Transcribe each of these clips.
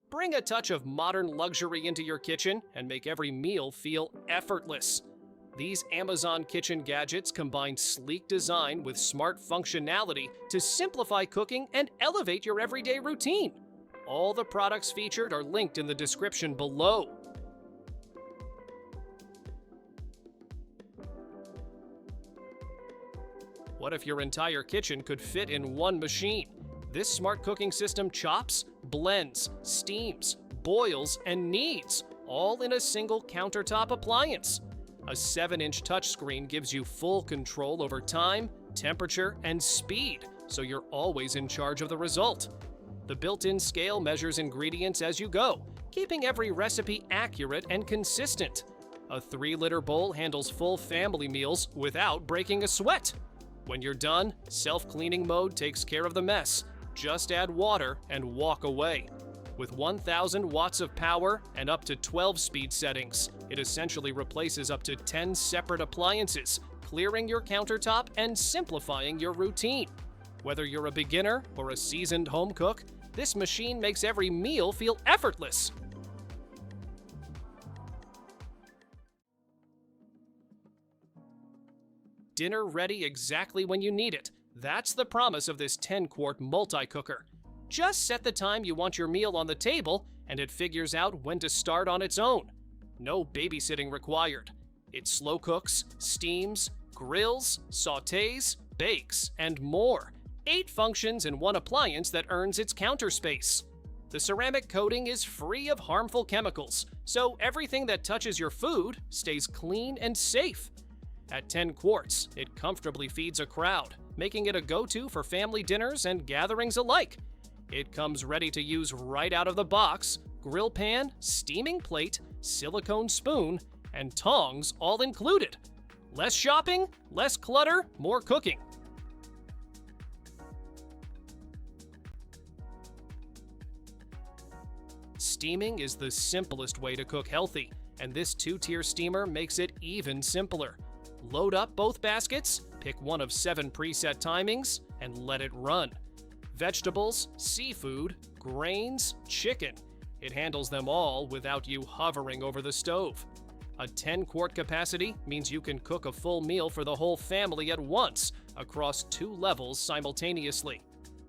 Bring a touch of modern luxury into your kitchen and make every meal feel effortless. These Amazon kitchen gadgets combine sleek design with smart functionality to simplify cooking and elevate your everyday routine. All the products featured are linked in the description below. What if your entire kitchen could fit in one machine? This smart cooking system chops, blends, steams, boils, and kneads, all in a single countertop appliance. A 7-inch touchscreen gives you full control over time, temperature, and speed, so you're always in charge of the result. The built-in scale measures ingredients as you go, keeping every recipe accurate and consistent. A 3-liter bowl handles full family meals without breaking a sweat. When you're done, self-cleaning mode takes care of the mess. Just add water and walk away. With 1,000 watts of power and up to 12 speed settings, it essentially replaces up to 10 separate appliances, clearing your countertop and simplifying your routine. Whether you're a beginner or a seasoned home cook, this machine makes every meal feel effortless. Dinner ready exactly when you need it. That's the promise of this 10-quart multi-cooker. Just set the time you want your meal on the table, and it figures out when to start on its own. No babysitting required. It slow cooks, steams, grills, sautés, bakes, and more. 8 functions in one appliance that earns its counter space. The ceramic coating is free of harmful chemicals, so everything that touches your food stays clean and safe. At 10 quarts, it comfortably feeds a crowd, making it a go-to for family dinners and gatherings alike. It comes ready to use right out of the box, grill pan, steaming plate, silicone spoon, and tongs all included. Less shopping, less clutter, more cooking. Steaming is the simplest way to cook healthy, and this 2-tier steamer makes it even simpler. Load up both baskets, pick one of 7 preset timings, and let it run. Vegetables, seafood, grains, chicken. It handles them all without you hovering over the stove. A 10-quart capacity means you can cook a full meal for the whole family at once, across 2 levels simultaneously.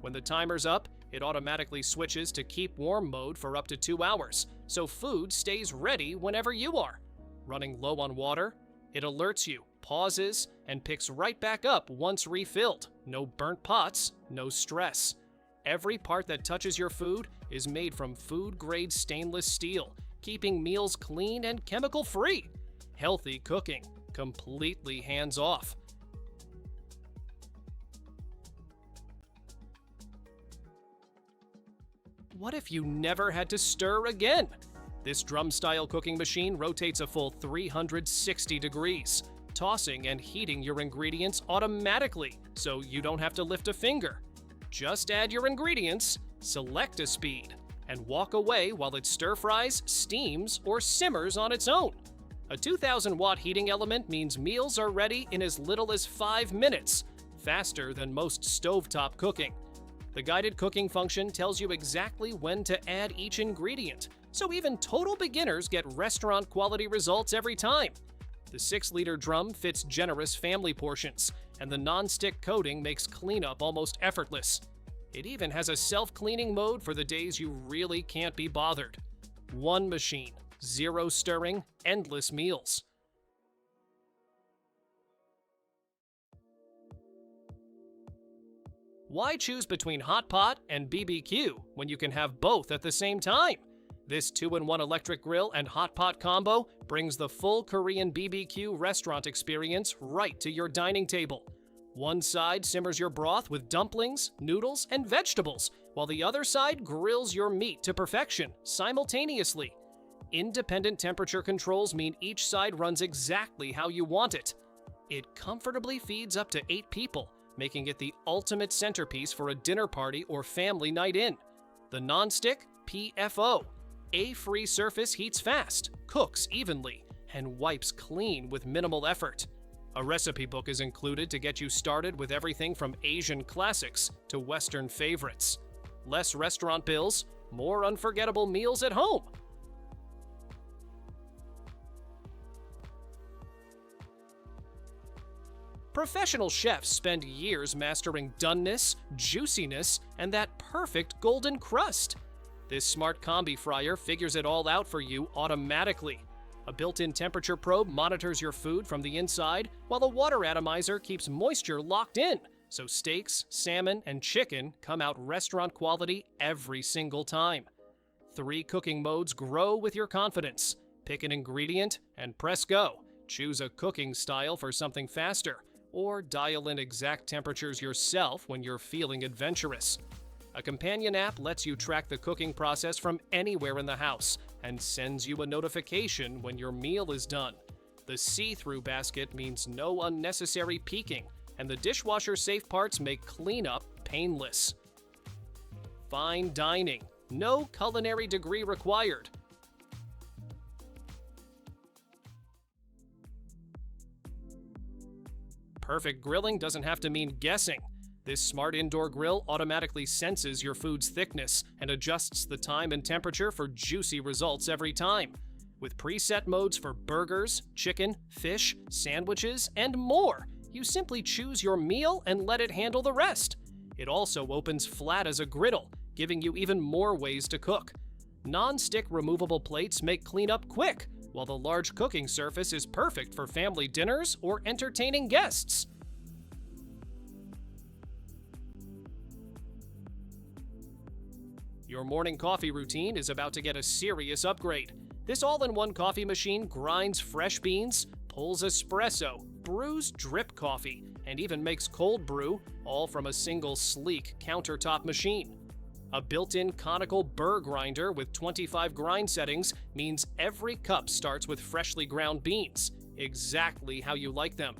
When the timer's up, it automatically switches to keep warm mode for up to 2 hours, so food stays ready whenever you are. Running low on water, it alerts you, pauses, and picks right back up once refilled. No burnt pots, no stress. Every part that touches your food is made from food-grade stainless steel, keeping meals clean and chemical-free. Healthy cooking, completely hands-off. What if you never had to stir again? This drum-style cooking machine rotates a full 360 degrees, tossing and heating your ingredients automatically, so you don't have to lift a finger. Just add your ingredients, select a speed, and walk away while it stir-fries, steams, or simmers on its own. A 2,000-watt heating element means meals are ready in as little as 5 minutes, faster than most stovetop cooking. The guided cooking function tells you exactly when to add each ingredient, so even total beginners get restaurant-quality results every time. The 6-liter drum fits generous family portions, and the non-stick coating makes cleanup almost effortless. It even has a self-cleaning mode for the days you really can't be bothered. One machine, 0 stirring, endless meals. Why choose between Hotpot and BBQ when you can have both at the same time? This 2-in-1 electric grill and Hotpot combo brings the full Korean BBQ restaurant experience right to your dining table. One side simmers your broth with dumplings, noodles, and vegetables, while the other side grills your meat to perfection simultaneously. Independent temperature controls mean each side runs exactly how you want it. It comfortably feeds up to 8 people, making it the ultimate centerpiece for a dinner party or family night in. The non-stick PFO. A-free surface heats fast, cooks evenly, and wipes clean with minimal effort. A recipe book is included to get you started with everything from Asian classics to Western favorites. Less restaurant bills, more unforgettable meals at home. Professional chefs spend years mastering doneness, juiciness, and that perfect golden crust. This smart Combi Fryer figures it all out for you automatically. A built-in temperature probe monitors your food from the inside, while a water atomizer keeps moisture locked in, so steaks, salmon, and chicken come out restaurant quality every single time. 3 cooking modes grow with your confidence. Pick an ingredient and press go. Choose a cooking style for something faster, or dial in exact temperatures yourself when you're feeling adventurous. A companion app lets you track the cooking process from anywhere in the house and sends you a notification when your meal is done. The see-through basket means no unnecessary peeking, and the dishwasher-safe parts make cleanup painless. Fine dining. No culinary degree required. Perfect grilling doesn't have to mean guessing. This smart indoor grill automatically senses your food's thickness and adjusts the time and temperature for juicy results every time. With preset modes for burgers, chicken, fish, sandwiches, and more, you simply choose your meal and let it handle the rest. It also opens flat as a griddle, giving you even more ways to cook. Non-stick removable plates make cleanup quick, while the large cooking surface is perfect for family dinners or entertaining guests. Your morning coffee routine is about to get a serious upgrade. This all-in-one coffee machine grinds fresh beans, pulls espresso, brews drip coffee, and even makes cold brew, all from a single sleek countertop machine. A built-in conical burr grinder with 25 grind settings means every cup starts with freshly ground beans, exactly how you like them.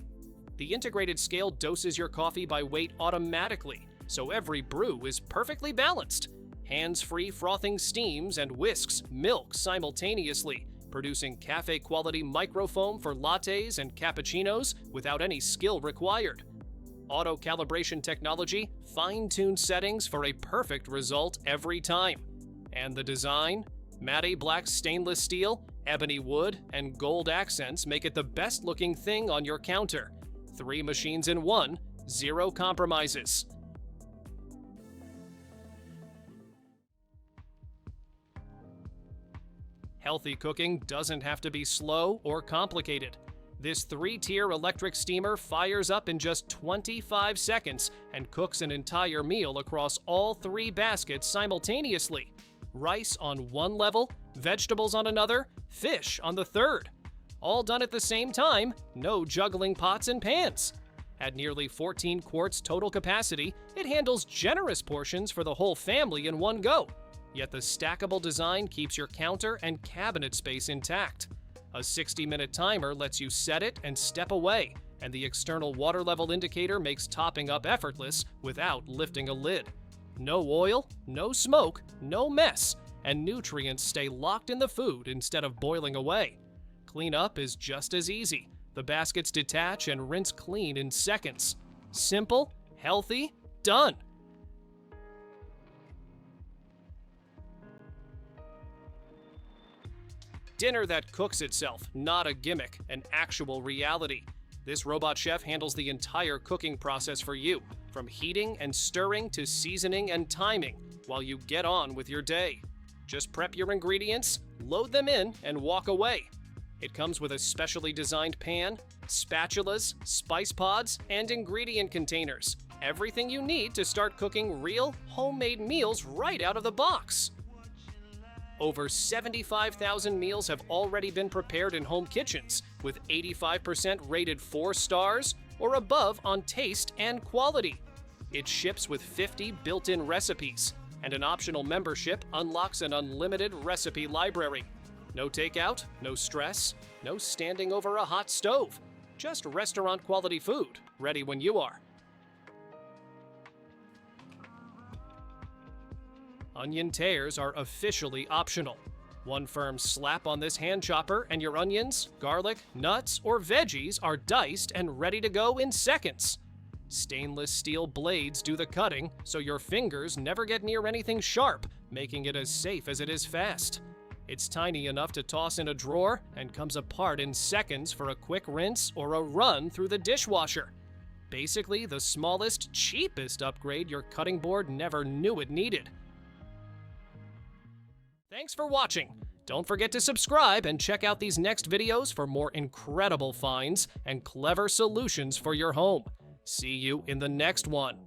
The integrated scale doses your coffee by weight automatically, so every brew is perfectly balanced. Hands-free frothing steams and whisks milk simultaneously, producing cafe-quality microfoam for lattes and cappuccinos without any skill required. Auto-calibration technology fine-tunes settings for a perfect result every time. And the design? Matte black stainless steel, ebony wood, and gold accents make it the best-looking thing on your counter. 3 machines in one, 0 compromises. Healthy cooking doesn't have to be slow or complicated. This 3-tier electric steamer fires up in just 25 seconds and cooks an entire meal across all 3 baskets simultaneously. Rice on one level, vegetables on another, fish on the third. All done at the same time, no juggling pots and pans. At nearly 14 quarts total capacity, it handles generous portions for the whole family in one go. Yet the stackable design keeps your counter and cabinet space intact. A 60-minute timer lets you set it and step away, and the external water level indicator makes topping up effortless without lifting a lid. No oil, no smoke, no mess, and nutrients stay locked in the food instead of boiling away. Cleanup is just as easy. The baskets detach and rinse clean in seconds. Simple, healthy, done. Dinner that cooks itself, not a gimmick, an actual reality. This robot chef handles the entire cooking process for you, from heating and stirring to seasoning and timing, while you get on with your day. Just prep your ingredients, load them in, and walk away. It comes with a specially designed pan, spatulas, spice pods, and ingredient containers. Everything you need to start cooking real, homemade meals right out of the box. Over 75,000 meals have already been prepared in home kitchens, with 85% rated 4 stars or above on taste and quality. It ships with 50 built-in recipes, and an optional membership unlocks an unlimited recipe library. No takeout, no stress, no standing over a hot stove. Just restaurant-quality food, ready when you are. Onion tears are officially optional. One firm slap on this hand chopper and your onions, garlic, nuts, or veggies are diced and ready to go in seconds. Stainless steel blades do the cutting, so your fingers never get near anything sharp, making it as safe as it is fast. It's tiny enough to toss in a drawer and comes apart in seconds for a quick rinse or a run through the dishwasher. Basically, the smallest, cheapest upgrade your cutting board never knew it needed. Thanks for watching. Don't forget to subscribe and check out these next videos for more incredible finds and clever solutions for your home. See you in the next one.